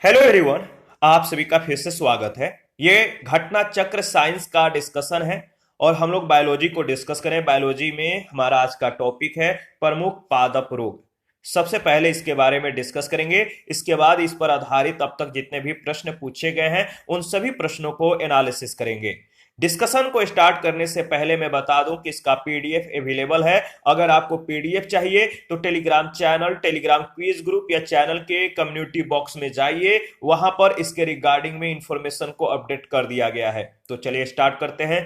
Hello everyone. आप सभी का फिर से स्वागत है। ये घटना चक्र साइंस का डिस्कशन है और हम लोग बायोलॉजी को डिस्कस करें। बायोलॉजी में हमारा आज का टॉपिक है प्रमुख पादप रोग। सबसे पहले इसके बारे में डिस्कस करेंगे, इसके बाद इस पर आधारित अब तक जितने भी प्रश्न पूछे गए हैं उन सभी प्रश्नों को एनालिसिस करेंगे। डिस्कशन को स्टार्ट करने से पहले मैं बता दूं कि इसका पीडीएफ अवेलेबल है। अगर आपको पीडीएफ चाहिए तो Telegram channel, Telegram quiz group या चैनल के कम्युनिटी बॉक्स में जाइए, वहां पर इसके रिगार्डिंग में इंफॉर्मेशन को अपडेट कर दिया गया है। तो चलिए स्टार्ट करते हैं।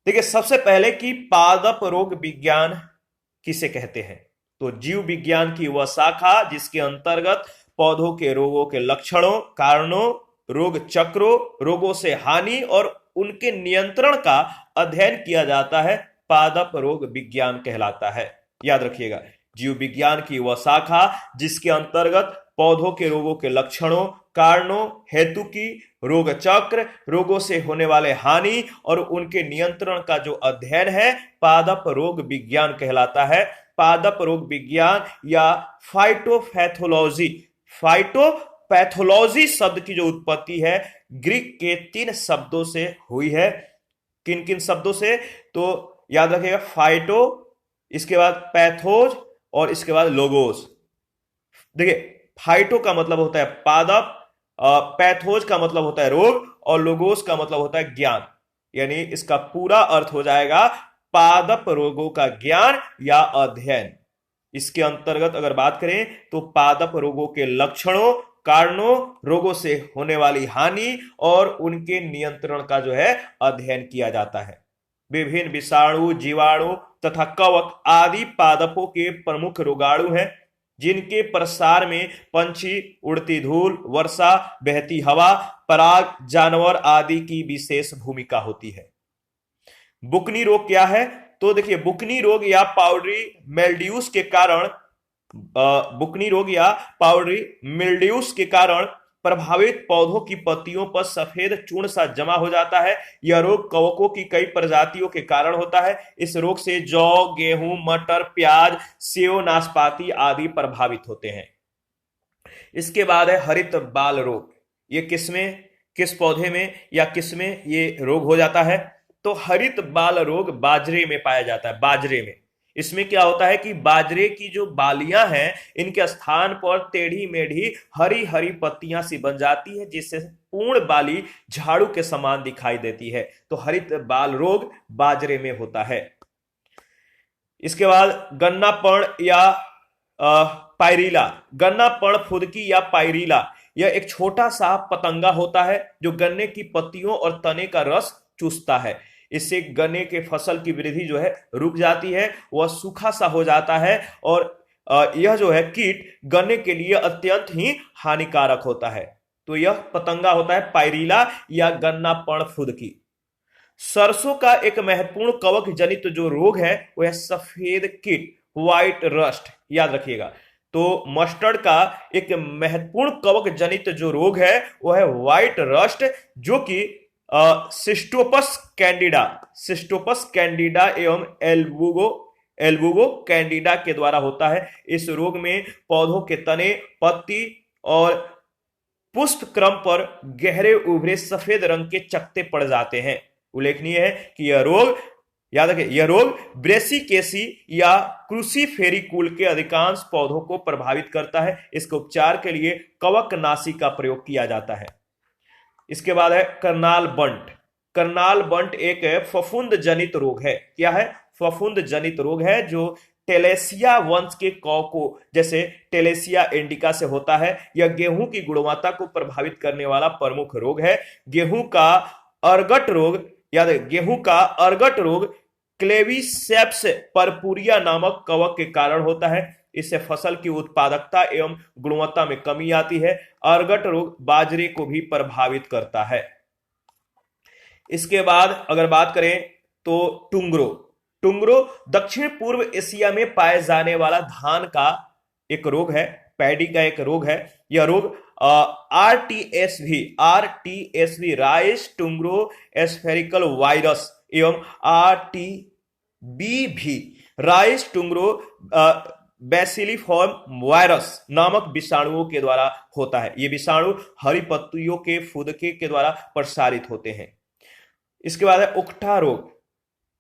देखिए, सबसे पहले कि पादप रोग विज्ञान किसे कहते हैं, तो जीव विज्ञान की वह शाखा जिसके अंतर्गत पौधों के रोगों के लक्षणों, कारणों, रोग चक्रों, रोगों से हानि और उनके नियंत्रण का अध्ययन किया जाता है, पादप रोग विज्ञान कहलाता है। याद रखिएगा, जीव विज्ञान की वह शाखा जिसके अंतर्गत पौधों के रोगों के लक्षणों, कारणों, हेतु की, रोग चक्र, रोगों से होने वाले हानि और उनके नियंत्रण का जो अध्ययन है, पादप रोग विज्ञान कहलाता है। पादप रोग विज्ञान या फाइटोपैथोलॉजी, फाइटोपैथोलॉजी शब्द की जो उत्पत्ति है ग्रीक के 3 शब्दों से हुई है। किन किन शब्दों से, तो याद रखिएगा, फाइटो, इसके बाद पैथोज और इसके बाद लोगोस। देखिए, फाइटो का मतलब होता है पादप, पैथोज का मतलब होता है रोग और लोगोस का मतलब होता है ज्ञान। यानी इसका पूरा अर्थ हो जाएगा पादप रोगों का ज्ञान या अध्ययन। इसके अंतर्गत अगर बात करें तो पादप रोगों के लक्षणों, कारणों, रोगों से होने वाली हानि और उनके नियंत्रण का जो है अध्ययन किया जाता है। विभिन्न विषाणु, जीवाणु तथा कवक आदि पादपों के प्रमुख रोगाणु हैं, जिनके प्रसार में पंछी, उड़ती धूल, वर्षा, बहती हवा, पराग, जानवर आदि की विशेष भूमिका होती है। बुकनी रोग क्या है, तो देखिए, बुकनी रोग या पाउडरी मेल्ड्यूस के कारण बुकनी रोग या पाउडरी मिल्ड्यूस के कारण प्रभावित पौधों की पत्तियों पर सफेद चूर्ण सा जमा हो जाता है। यह रोग कवकों की कई प्रजातियों के कारण होता है। इस रोग से जौ, गेहूं, मटर, प्याज, सेव, नाशपाती आदि प्रभावित होते हैं। इसके बाद है हरित बाल रोग। ये किसमें, किस पौधे में या किसमें ये रोग हो जाता है, तो हरित बाल रोग बाजरे में पाया जाता है। बाजरे में इसमें क्या होता है कि बाजरे की जो बालियां हैं, इनके स्थान पर टेढ़ी मेढ़ी हरी हरी पत्तियां सी बन जाती है, जिससे पूर्ण बाली झाड़ू के समान दिखाई देती है। तो हरित बाल रोग बाजरे में होता है। इसके बाद गन्ना पर्ण या पायरीला, गन्ना पर्ण फुदकी या पायरीला, यह एक छोटा सा पतंगा होता है जो गन्ने की पत्तियों और तने का रस चूसता है। इससे गन्ने के फसल की वृद्धि जो है रुक जाती है, वह सूखा सा हो जाता है और यह जो है कीट गन्ने के लिए अत्यंत ही हानिकारक होता है। तो यह पतंगा होता है पायरीला या गन्ना पर्ण फुदकी। सरसों का एक महत्वपूर्ण कवक जनित जो रोग है वह है सफेद कीट, व्हाइट रस्ट। याद रखिएगा, तो मस्टर्ड का एक महत्वपूर्ण कवक जनित जो रोग है वह है व्हाइट रस्ट, जो कि सिस्टोपस कैंडिडा, सिस्टोपस कैंडिडा एवं एल्बुगो कैंडिडा के द्वारा होता है। इस रोग में पौधों के तने, पत्ती और पुष्प क्रम पर गहरे उभरे सफेद रंग के चकत्ते पड़ जाते हैं। उल्लेखनीय है कि यह रोग, याद रखें, यह रोग ब्रेसिकेसी या क्रूसीफेरी कुल के अधिकांश पौधों को प्रभावित करता है। इसके उपचार के लिए कवकनाशी का प्रयोग किया जाता है। इसके बाद है करनाल बंट। करनाल बंट एक फफूंद जनित रोग है। क्या है, फफूंद जनित रोग है जो टेलेसिया वंश के कवकों जैसे टेलेसिया इंडिका से होता है। यह गेहूं की गुणवत्ता को प्रभावित करने वाला प्रमुख रोग है। गेहूं का अर्गट रोग, याद है, गेहूं का अर्गट रोग क्लेविसेप्स परपुरिया नामक कवक के कारण होता है। इससे फसल की उत्पादकता एवं गुणवत्ता में कमी आती है। अर्गट रोग बाजरे को भी प्रभावित करता है। इसके बाद अगर बात करें तो टुंगरो, टुंगरो दक्षिण पूर्व एशिया में पाए जाने वाला धान का एक रोग है, पैडी का एक रोग है। यह रोग आरटीएसवी राइस टुंगरो एस्फेरिकल वायरस एवं आरटीबी भी राइस टुंगरो बैसिलिफॉर्म वायरस नामक विषाणुओं के द्वारा होता है। ये विषाणु हरी पत्तियों के फुदके के द्वारा प्रसारित होते हैं। इसके बाद है उकठा रोग।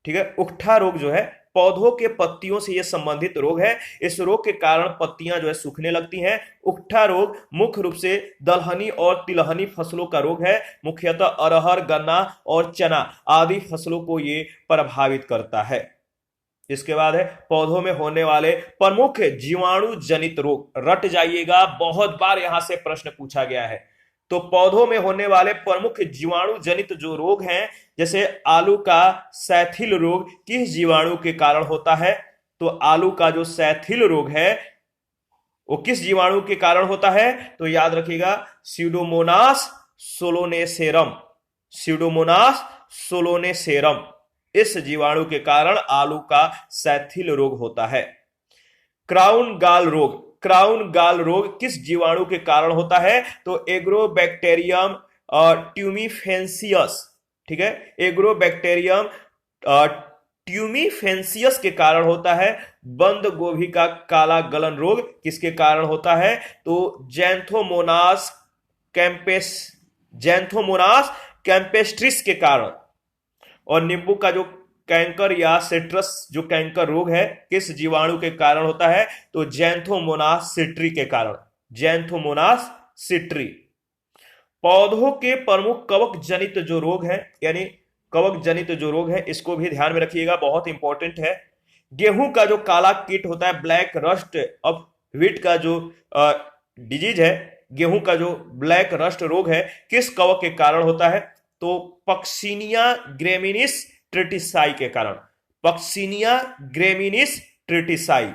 ठीक है, उकठा रोग जो है पौधों के पत्तियों से यह संबंधित रोग है। इस रोग के कारण पत्तियां जो है सूखने लगती हैं। उकठा रोग मुख्य रूप से दलहनी और तिलहनी फसलों का रोग है। मुख्यतः अरहर, गन्ना और चना आदि फसलों को ये प्रभावित करता है। इसके बाद है पौधों में होने वाले प्रमुख जीवाणु जनित रोग। रट जाइएगा, बहुत बार यहां से प्रश्न पूछा गया है। तो पौधों में होने वाले प्रमुख जीवाणु जनित जो रोग हैं, जैसे आलू का सैथिल रोग किस जीवाणु के कारण होता है? तो आलू का जो सैथिल रोग है वो किस जीवाणु के कारण होता है? तो याद रखिएगा, स्यूडोमोनास सोलोनेसेरम। स्यूडोमोनास सोलोनेसेरम इस जीवाणु के कारण आलू का सैथिल रोग होता है। क्राउन गाल रोग। क्राउन गाल रोग किस जीवाणु के कारण होता है? तो एग्रोबैक्टेरियम ट्यूमीफेंसियस। ठीक है, एग्रोबैक्टेरियम ट्यूमीफेंसियस के कारण होता है। बंद गोभी का काला गलन रोग किसके कारण होता है? तो जैंथोमोनास कैंपेस्ट्रिस के कारण। और नींबू का जो कैंकर या सिट्रस जो कैंकर रोग है किस जीवाणु के कारण होता है? तो जैंथोमोनास सिट्री के कारण। जैंथोमोनास सिट्री। पौधों के प्रमुख कवक जनित जो रोग है, यानी कवक जनित जो रोग है, इसको भी ध्यान में रखिएगा, बहुत इंपॉर्टेंट है। गेहूं का जो काला कीट होता है, ब्लैक रस्ट ऑफ व्हीट का जो डिजीज है, गेहूं का जो ब्लैक रस्ट रोग है, किस कवक के कारण होता है? तो पक्सिनिया ग्रेमिनिस ट्रिटिसाई के कारण। Puccinia ग्रेमिनिस tritici.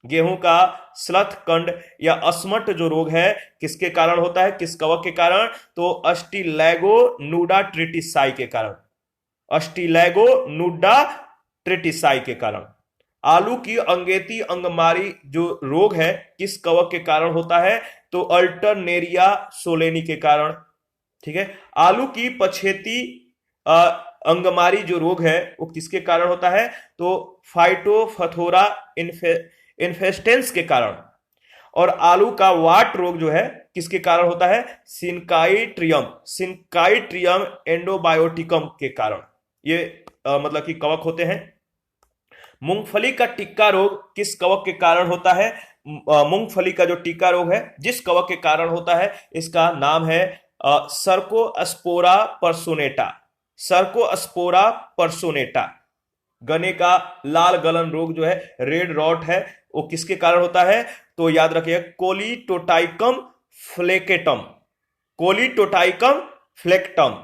गेहूं का स्लथ कंड या अस्मट जो रोग है किसके कारण होता है? किस कवक के कारण? तो अस्टिलैगो नूडा ट्रिटिसाई के कारण। अस्टिलैगो नूडा ट्रिटिसाई के कारण। आलू की अंगेती अंगमारी जो रोग है किस कवक के कारण होता है? तो अल्टरनेरिया सोलेनी के कारण। ठीक है, आलू की पछेती अंगमारी जो रोग है वो किसके कारण होता है? तो फाइटोफथोरा इन्फेस्टेंस के कारण। और आलू का वाट रोग जो है किसके कारण होता है? सिनकाइट्रियम एंडोबायोटिकम के कारण। ये मतलब कि कवक होते हैं। मूंगफली का टिक्का रोग किस कवक के कारण होता है? मूंगफली का जो टिक्का रोग है जिस कवक के कारण होता है, इसका नाम है सर्कोस्पोरा पर्सोनेटा। सर्कोस्पोरा पर्सोनेटा। गन्ने का लाल गलन रोग जो है, रेड रॉट है, वो किसके कारण होता है? तो याद रखिए, कोलीटोटाइकम फ्लेकेटम। कोलीटोटाइकम फ्लेक्टम।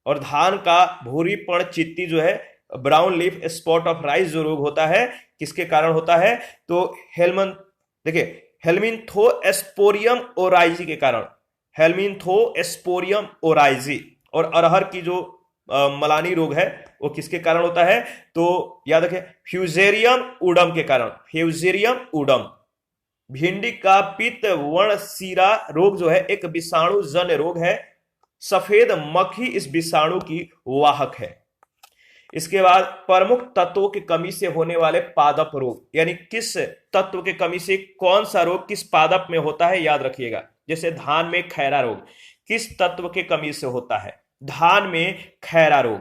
और धान का भूरीपर्ण चित्ती जो है, brown leaf spot of rice जो रोग होता है किसके कारण होता है? तो हेलमिन्थोस्पोरियम ओराइजी के कारण। हेलमिन्थोस्पोरियम ओराइजी। और अरहर की जो मलानी रोग है वो किसके कारण होता है? तो याद रखें, फ्यूजेरियम उडम के कारण। फ्यूजेरियम उडम। भिंडी का पीत वर्णशीरा रोग जो है एक विषाणु जन्य रोग है। सफेद मक्खी इस विषाणु की वाहक है। इसके बाद प्रमुख तत्वों की कमी से होने वाले पादप रोग, यानी किस तत्व के कमी से कौन सा रोग किस पादप में होता है, याद रखिएगा। जैसे धान में खैरा रोग किस तत्व के कमी से होता है? धान में खैरा रोग।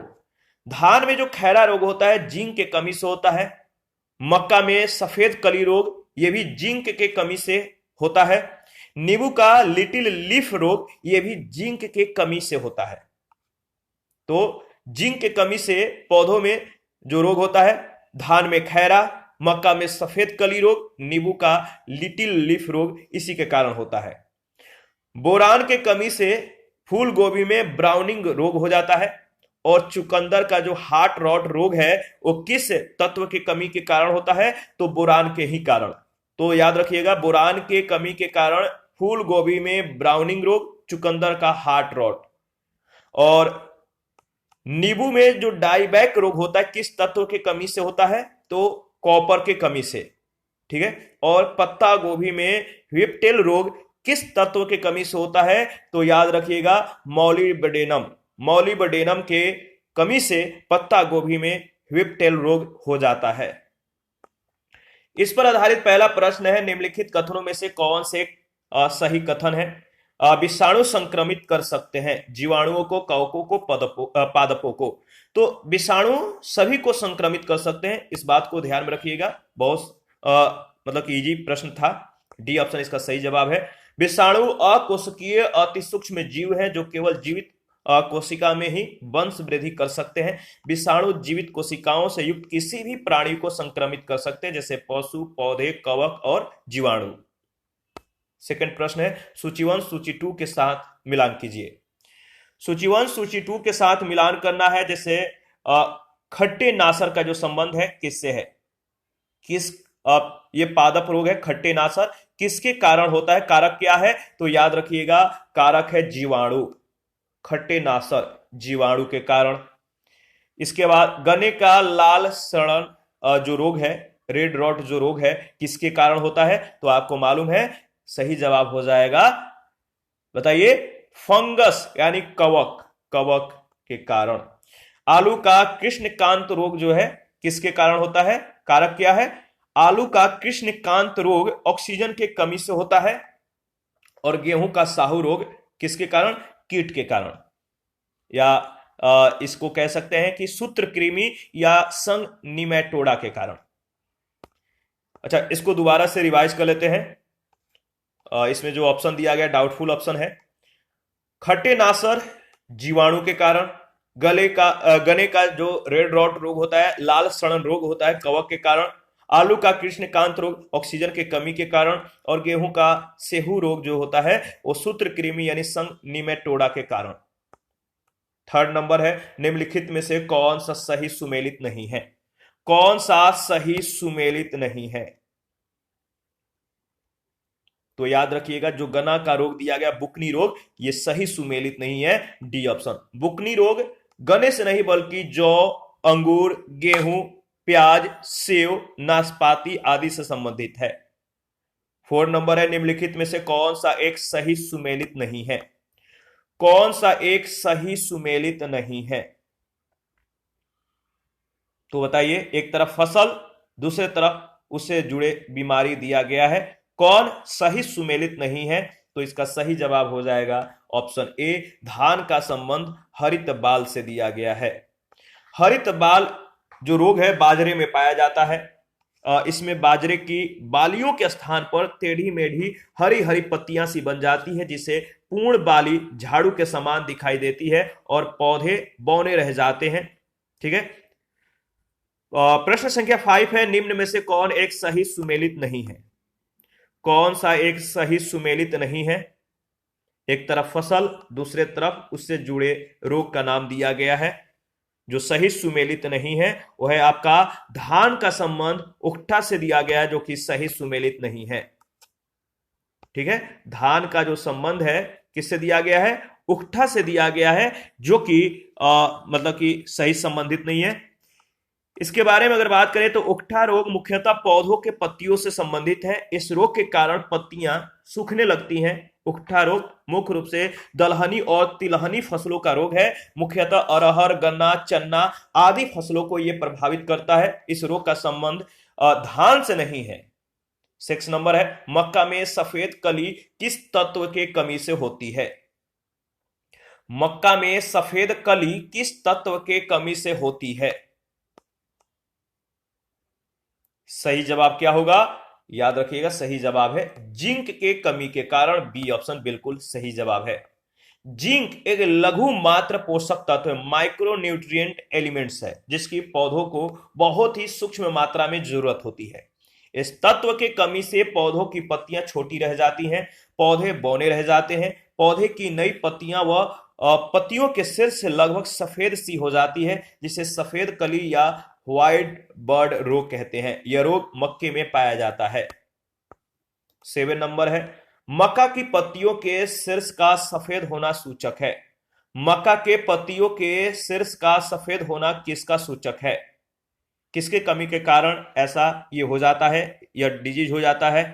धान में जो खैरा रोग होता है जिंक के कमी से होता है। मक्का में सफेद कली रोग, यह भी जिंक के कमी से होता है। नींबू का लिटिल लीफ रोग, यह भी जिंक के कमी से होता है। तो जिंक के कमी से पौधों में जो रोग होता है, धान में खैरा, मक्का में सफेद कली रोग, नींबू का लिटिल लीफ रोग इसी के कारण होता है। बोरान के कमी से फूल गोभी में ब्राउनिंग रोग हो जाता है। और चुकंदर का जो हार्ट रॉट रोग है वो किस तत्व की कमी के कारण होता है? तो बोरान के ही कारण। तो याद रखिएगा, बोरान के कमी के कारण फूल गोभी में ब्राउनिंग रोग, चुकंदर का हार्ट रॉट। और नींबू में जो डाईबैक रोग होता है किस तत्व के कमी से होता है? तो कॉपर के कमी से। ठीक है, और पत्ता गोभी में व्हिप्टेल रोग किस तत्व के कमी से होता है? तो याद रखिएगा, मॉलिबडेनम। मॉलिबडेनम के कमी से पत्ता गोभी में व्हिप्टेल रोग हो जाता है। इस पर आधारित पहला प्रश्न है, निम्नलिखित कथनों में से कौन से सही कथन है? विषाणु संक्रमित कर सकते हैं जीवाणुओं को, कवकों को, पादपों को। तो विषाणु सभी को संक्रमित कर सकते हैं, इस बात को ध्यान में रखिएगा। बहुत मतलब कि इजी प्रश्न था। डी ऑप्शन इसका सही जवाब है। विषाणु अकोशिकीय अति सूक्ष्म जीव है जो केवल जीवित कोशिका में ही वंश वृद्धि कर सकते हैं। विषाणु जीवित कोशिकाओं से युक्त किसी भी प्राणी को संक्रमित कर सकते हैं, जैसे पशु, पौधे, कवक और जीवाणु। सेकंड प्रश्न है, सूची 1 सूची 2 के साथ मिलान कीजिए। सूची 1 सूची 2 के साथ मिलान करना है। जैसे खट्टे नासर का जो संबंध है किससे है? किस ये पादप रोग है खट्टे नासर, किसके कारण होता है? कारक क्या है? तो याद रखिएगा, कारक है जीवाणु। खट्टे नासर जीवाणु के कारण। इसके बाद गन्ने का लाल सड़न जो रोग है, रेड रॉट जो रोग है, किसके कारण होता है? तो आपको मालूम है, सही जवाब हो जाएगा, बताइए, फंगस यानी कवक, कवक के कारण। आलू का कृष्णकांत रोग जो है किसके कारण होता है? कारक क्या है? आलू का कृष्णकांत रोग ऑक्सीजन की कमी से होता है। और गेहूं का साहू रोग किसके कारण? कीट के कारण, या इसको कह सकते हैं कि सूत्रकृमि या संग निमेटोडा के कारण। अच्छा, इसको दोबारा से रिवाइज कर लेते हैं। इसमें जो ऑप्शन दिया गया डाउटफुल ऑप्शन है। खट्टे नासर जीवाणु के कारण, गन्ने का जो रेड रॉट रोग होता है, लाल सड़न रोग होता है कवक के कारण, आलू का कृष्णकांत रोग ऑक्सीजन की कमी के कारण, और गेहूं का सेहू रोग जो होता है वो सूत्रकृमि यानी संग निमेटोडा के कारण। थर्ड नंबर है, निम्नलिखित में से कौन सा सही सुमेलित नहीं है? कौन सा सही सुमेलित नहीं है? तो याद रखिएगा, जो गन्ना का रोग दिया गया बुकनी रोग, ये सही सुमेलित नहीं है। D option. बुकनी रोग गन्ने से नहीं बल्कि जौ, अंगूर, गेहूं, प्याज, सेव, नाशपाती आदि से संबंधित है। 4 नंबर है, निम्नलिखित में से कौन सा एक सही सुमेलित नहीं है? कौन सा एक सही सुमेलित नहीं है? तो बताइए, एक तरफ फसल, दूसरे तरफ उससे जुड़े बीमारी दिया गया है, कौन सही सुमेलित नहीं है? तो इसका सही जवाब हो जाएगा ऑप्शन ए, धान का संबंध हरित बाल से दिया गया है। हरित बाल जो रोग है बाजरे में पाया जाता है। इसमें बाजरे की बालियों के स्थान पर टेढ़ी मेढ़ी हरी हरी पत्तियां सी बन जाती है, जिसे पूर्ण बाली झाड़ू के समान दिखाई देती है और पौधे बौने रह जाते हैं। ठीक है। प्रश्न संख्या 5 है, निम्न में से कौन एक सही सुमेलित नहीं है? कौन सा एक सही सुमेलित नहीं है? एक तरफ फसल, दूसरे तरफ उससे जुड़े रोग का नाम दिया गया है। जो सही सुमेलित नहीं है वह है आपका धान का संबंध उकठा से दिया गया है, जो कि सही सुमेलित नहीं है। ठीक है, धान का जो संबंध है किससे दिया गया है? उकठा से दिया गया है, जो कि मतलब कि सही संबंधित नहीं है। इसके बारे में अगर बात करें तो उकठा रोग मुख्यतः पौधों के पत्तियों से संबंधित है। इस रोग के कारण पत्तियां सूखने लगती हैं। उकठा रोग मुख्य रूप से दलहनी और तिलहनी फसलों का रोग है। मुख्यतः अरहर, गन्ना, चन्ना आदि फसलों को यह प्रभावित करता है। इस रोग का संबंध धान से नहीं है। 6 नंबर है, मक्का में सफेद कली किस तत्व के कमी से होती है? मक्का में सफेद कली किस तत्व के कमी से होती है? सही जवाब क्या होगा? याद रखिएगा, सही जवाब है जिंक के कमी के कारण। बी ऑप्शन बिल्कुल सही जवाब है। जिंक एक लघु मात्र पोषक तत्व, माइक्रो न्यूट्रिएंट एलिमेंट्स है, जिसकी पौधों को बहुत ही सूक्ष्म मात्रा में जरूरत होती है। इस तत्व के कमी से पौधों की पत्तियां छोटी रह जाती हैं, पौधे बौने रह जाते हैं, पौधे की नई पत्तियां व पत्तियों के सिर से लगभग सफेद सी हो जाती है, जिसे सफेद कली या व्हाइट बर्ड रोग कहते हैं। यह रोग मक्के में पाया जाता है। 7 नंबर है, मक्का की पत्तियों के शीर्ष का सफेद होना सूचक है। मक्का के पत्तियों के शीर्ष का सफेद होना किसका सूचक है? किसके कमी के कारण ऐसा ये हो जाता है, यह डिजीज हो जाता है?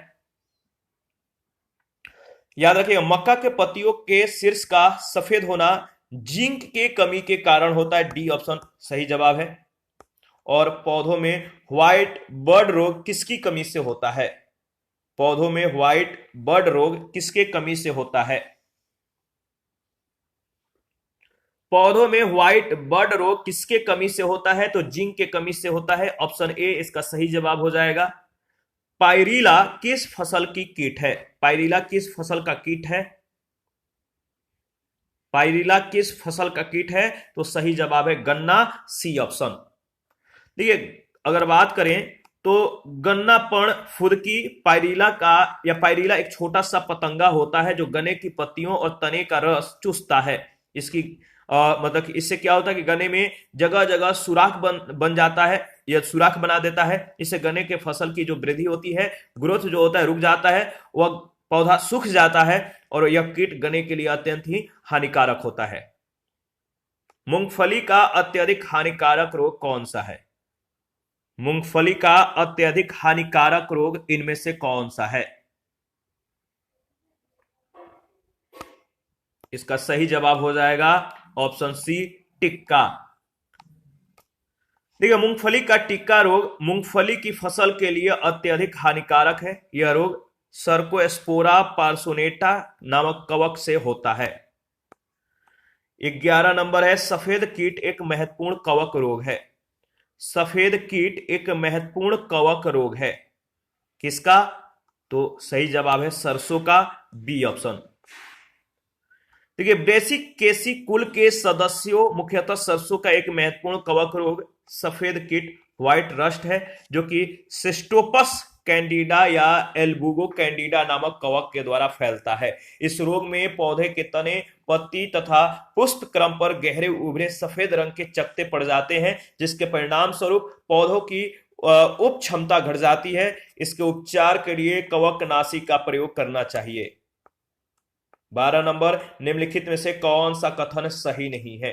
याद रखिएगा, मक्का के पत्तियों के शीर्ष का सफेद होना जिंक के कमी के कारण होता है। डी ऑप्शन सही जवाब है। और पौधों में व्हाइट बर्ड रोग किसकी कमी से होता है? पौधों में व्हाइट बर्ड रोग किसके कमी से होता है? पौधों में व्हाइट बर्ड रोग किसके कमी से होता है? तो जिंक के कमी से होता है। ऑप्शन ए इसका सही जवाब हो जाएगा। पायरीला किस फसल की कीट है? पायरीला किस फसल का कीट है? पायरीला किस फसल का कीट है? तो सही जवाब है गन्ना, सी ऑप्शन। देखिए, अगर बात करें तो गन्ना पण फुदकी पायरीला का या पायरीला एक छोटा सा पतंगा होता है जो गन्ने की पत्तियों और तने का रस चूसता है। इसकी मतलब कि इससे क्या होता है कि गन्ने में जगह जगह सुराख बन जाता है, यह सुराख बना देता है। इससे गन्ने के फसल की जो वृद्धि होती है, ग्रोथ जो होता है रुक जाता है, वह पौधा सूख जाता है और यह कीट गन्ने के लिए अत्यंत ही हानिकारक होता है। मूंगफली का अत्यधिक हानिकारक रोग कौन सा है? मूंगफली का अत्यधिक हानिकारक रोग इनमें से कौन सा है? इसका सही जवाब हो जाएगा ऑप्शन सी, टिक्का। देखिए, मूंगफली का टिक्का रोग मूंगफली की फसल के लिए अत्यधिक हानिकारक है। यह रोग सर्कोस्पोरा पार्सोनेटा नामक कवक से होता है। 11 नंबर है, सफेद कीट एक महत्वपूर्ण कवक रोग है। सफेद कीट एक महत्वपूर्ण कवक रोग है, किसका? तो सही जवाब है सरसों का, बी ऑप्शन। देखिए, ब्रेसिकेसी कुल के सदस्यों मुख्यतः सरसों का एक महत्वपूर्ण कवक रोग सफेद कीट व्हाइट रस्ट है, जो कि सिस्टोपस कैंडिडा या एल्बुगो कैंडिडा नामक कवक के द्वारा फैलता है। इस रोग में पौधे के तने, पत्ती तथा पुष्प क्रम पर गहरे उभरे सफेद रंग के चकत्ते पड़ जाते हैं, जिसके परिणाम स्वरूप पौधों की उप क्षमता घट जाती है। इसके उपचार के लिए कवकनाशी का प्रयोग करना चाहिए। 12 नंबर, निम्नलिखित में से कौन सा कथन सही नहीं है?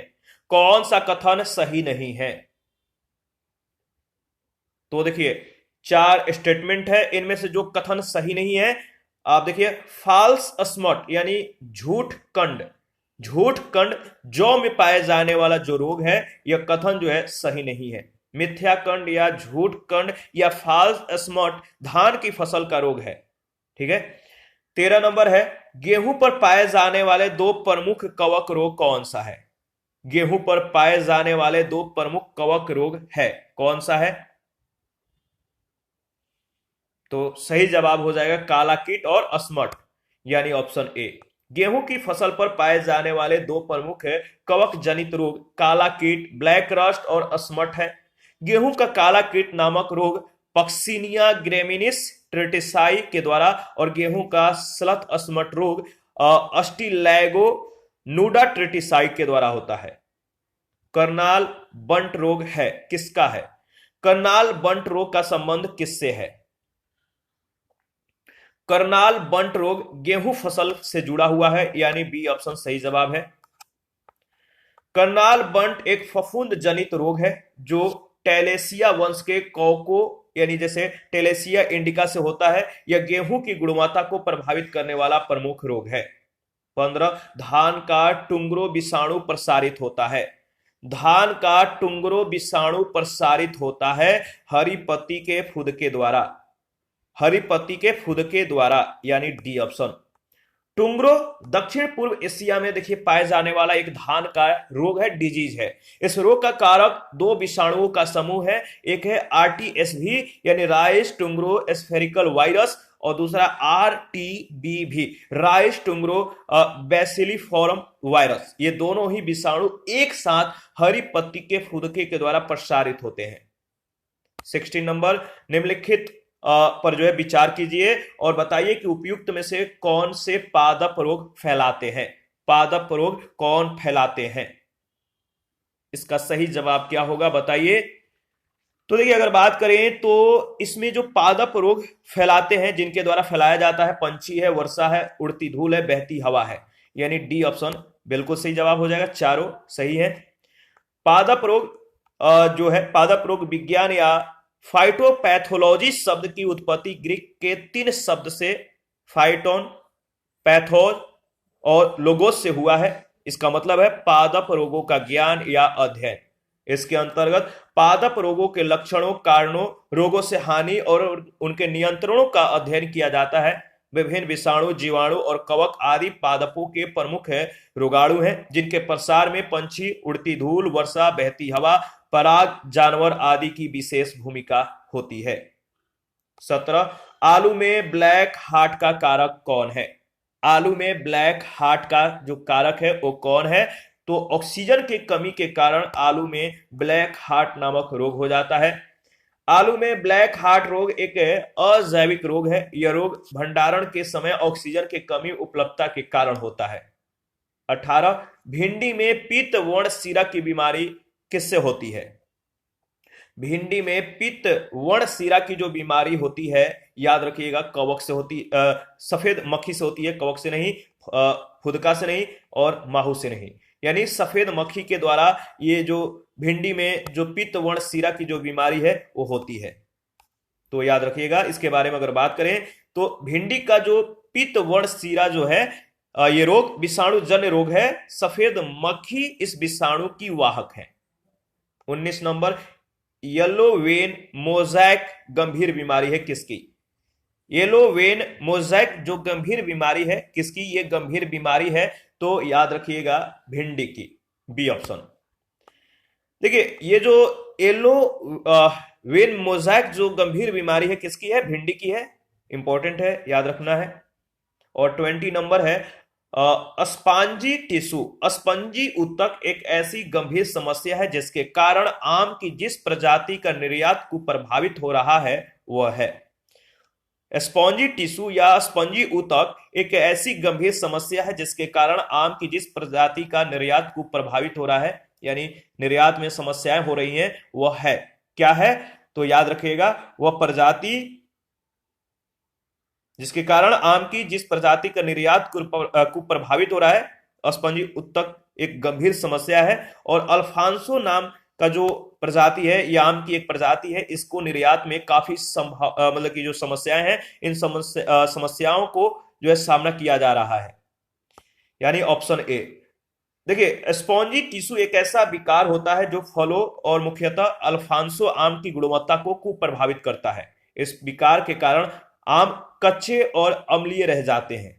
कौन सा कथन सही नहीं है? तो देखिए, 4 स्टेटमेंट है, इनमें से जो कथन सही नहीं है, आप देखिए, फॉल्स स्मॉट यानी झूठ कंड, झूठ कंड जौ में पाए जाने वाला जो रोग है, यह कथन जो है सही नहीं है। मिथ्या कंड या झूठ कंड या फॉल्स स्मॉट धान की फसल का रोग है। ठीक है। 13 नंबर है, गेहूं पर पाए जाने वाले 2 प्रमुख कवक रोग कौन सा है? गेहूं पर पाए जाने वाले 2 प्रमुख कवक रोग है, कौन सा है? तो सही जवाब हो जाएगा काला कीट और अस्मट, यानी ऑप्शन ए। गेहूं की फसल पर पाए जाने वाले 2 प्रमुख कवक जनित रोग काला कीट, ब्लैक रस्ट और अस्मट है। गेहूं का काला कीट नामक रोग पक्सिनिया ग्रेमिनिस ट्रिटिसाई के द्वारा और गेहूं का स्लथ अस्मट रोग अस्टिलैगो नूडा ट्रिटिसाई के द्वारा होता है। करनाल बंट रोग है, किसका है? करनाल बंट रोग का संबंध किससे है? करनाल बंट रोग गेहूं फसल से जुड़ा हुआ है, यानी बी ऑप्शन सही जवाब है। करनाल बंट एक फफूंद जनित रोग है जो टेलेसिया वंश के कौको यानी जैसे टेलेसिया इंडिका से होता है। यह गेहूं की गुणवत्ता को प्रभावित करने वाला प्रमुख रोग है। 15, धान का टुंगरो विषाणु प्रसारित होता है। धान का टुंगरो विषाणु प्रसारित होता है हरी पत्ती के फुदके द्वारा, हरी पत्ती के फुदके द्वारा, यानी डी ऑप्शन। टुंगरो दक्षिण पूर्व एशिया में देखिए पाए जाने वाला एक धान का रोग है, डिजीज है। इस रोग का कारक 2 विषाणुओं का समूह है, एक है आरटीएसवी यानी राइस टुंगरो स्फेरिकल वायरस और दूसरा आरटीबीवी राइस टुंगरो बैसिलिफॉर्म वायरस। ये दोनों ही विषाणु एक साथ हरी पत्ती के फुदके के द्वारा प्रसारित होते हैं। 16 नंबर, निम्नलिखित पर जो है विचार कीजिए और बताइए कि उपयुक्त में से कौन से पादप रोग फैलाते हैं। पादप रोग कौन फैलाते हैं? इसका सही जवाब क्या होगा, बताइए। तो देखिए, अगर बात करें तो इसमें जो पादप रोग फैलाते हैं, जिनके द्वारा फैलाया जाता है, पंछी है, वर्षा है, उड़ती धूल है, बहती हवा है, यानी डी ऑप्शन बिल्कुल सही जवाब हो जाएगा। चारों सही है। पादप रोग जो है, पादप रोग विज्ञान या फाइटोपैथोलॉजी शब्द की उत्पत्ति ग्रीक के 3 शब्द से फाइटोन, पैथोज और लोगोस से हुआ है। इसका मतलब है पादप रोगों का ज्ञान या अध्ययन, इसके अंतर्गत पादप रोगों के लक्षणों, कारणों, रोगों से हानि और उनके नियंत्रणों का अध्ययन किया जाता है। विभिन्न विषाणु, जीवाणु और कवक आदि पादपों के प्रमुख रोगाणु हैं, जिनके प्रसार में पंछी, उड़ती धूल, वर्षा, बहती हवा, पराग, जानवर आदि की विशेष भूमिका होती है। 17, आलू में ब्लैक हार्ट का कारक कौन है? आलू में ब्लैक हार्ट का जो कारक है वो कौन है? तो ऑक्सीजन की कमी के कारण आलू में ब्लैक हार्ट नामक रोग हो जाता है। आलू में ब्लैक हार्ट रोग एक अजैविक रोग है। यह रोग भंडारण के समय ऑक्सीजन की कमी उपलब्धता के कारण होता है। 18, भिंडी में पित्त वर्ण सीरा की बीमारी किससे होती है? भिंडी में पित्त वर्ण सीरा की जो बीमारी होती है, याद रखिएगा, कवक से होती, सफेद मक्खी से होती है, कवक से नहीं, फुदका से नहीं और माहू से नहीं। यानी सफेद मक्खी के द्वारा ये जो भिंडी में जो पित्त वर्ण सीरा की जो बीमारी है वो होती है। तो याद रखिएगा, इसके बारे में अगर बात करें तो भिंडी का जो पित्त वर्ण सीरा जो है, ये रोग विषाणु जन्य रोग है। सफेद मक्खी इस विषाणु की वाहक है। 19 नंबर, येलो वेन मोज़ैक गंभीर बीमारी है किसकी? येलो वेन मोज़ैक जो गंभीर बीमारी है किसकी? ये गंभीर बीमारी है तो याद रखिएगा भिंडी की, बी ऑप्शन। देखिए, ये जो येलो वेन मोज़ैक जो गंभीर बीमारी है किसकी है? भिंडी की है। इंपॉर्टेंट है, याद रखना है। और 20 नंबर है, स्पॉन्जी टिश्यू, स्पंजी ऊतक एक ऐसी गंभीर समस्या है जिसके कारण आम की जिस प्रजाति का निर्यात को प्रभावित हो रहा है वह है। स्पॉन्जी टिश्यू या स्पंजी ऊतक एक ऐसी गंभीर समस्या है जिसके कारण आम की जिस प्रजाति का निर्यात को प्रभावित हो रहा है, यानी निर्यात में समस्याएं हो रही हैं, वह है क्या है? तो याद रखिएगा, वह प्रजाति जिसके कारण आम की जिस प्रजाति का निर्यात को प्रभावित हो रहा है, स्पंजी ऊतक एक गंभीर समस्या है। और अल्फांसो नाम का जो प्रजाति है, यह आम की एक प्रजाति है, इसको निर्यात में काफी मतलब की जो समस्याएं हैं, इन समस्याओं को जो है सामना किया जा रहा है, यानी ऑप्शन ए। देखिए, स्पॉन्जी टिश्यू एक ऐसा विकार होता है जो फलों और मुख्यतः अल्फांसो आम की गुणवत्ता को प्रभावित करता है। इस विकार के कारण आम कच्चे और अम्लीय रह जाते हैं।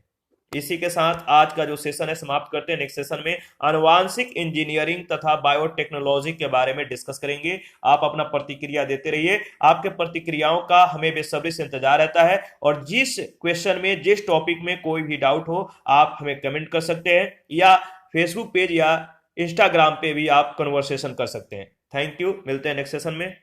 इसी के साथ आज का जो सेशन है समाप्त करते हैं। नेक्स्ट सेशन में आनुवांशिक इंजीनियरिंग तथा बायोटेक्नोलॉजी के बारे में डिस्कस करेंगे। आप अपना प्रतिक्रिया देते रहिए। आपके प्रतिक्रियाओं का हमें बेसब्री से इंतजार रहता है, और जिस क्वेश्चन में, जिस टॉपिक में कोई भी डाउट हो, आप हमें कमेंट कर सकते हैं या फेसबुक पेज या इंस्टाग्राम पे भी आप कन्वर्सेशन कर सकते हैं। थैंक यू, मिलते हैं नेक्स्ट सेशन में।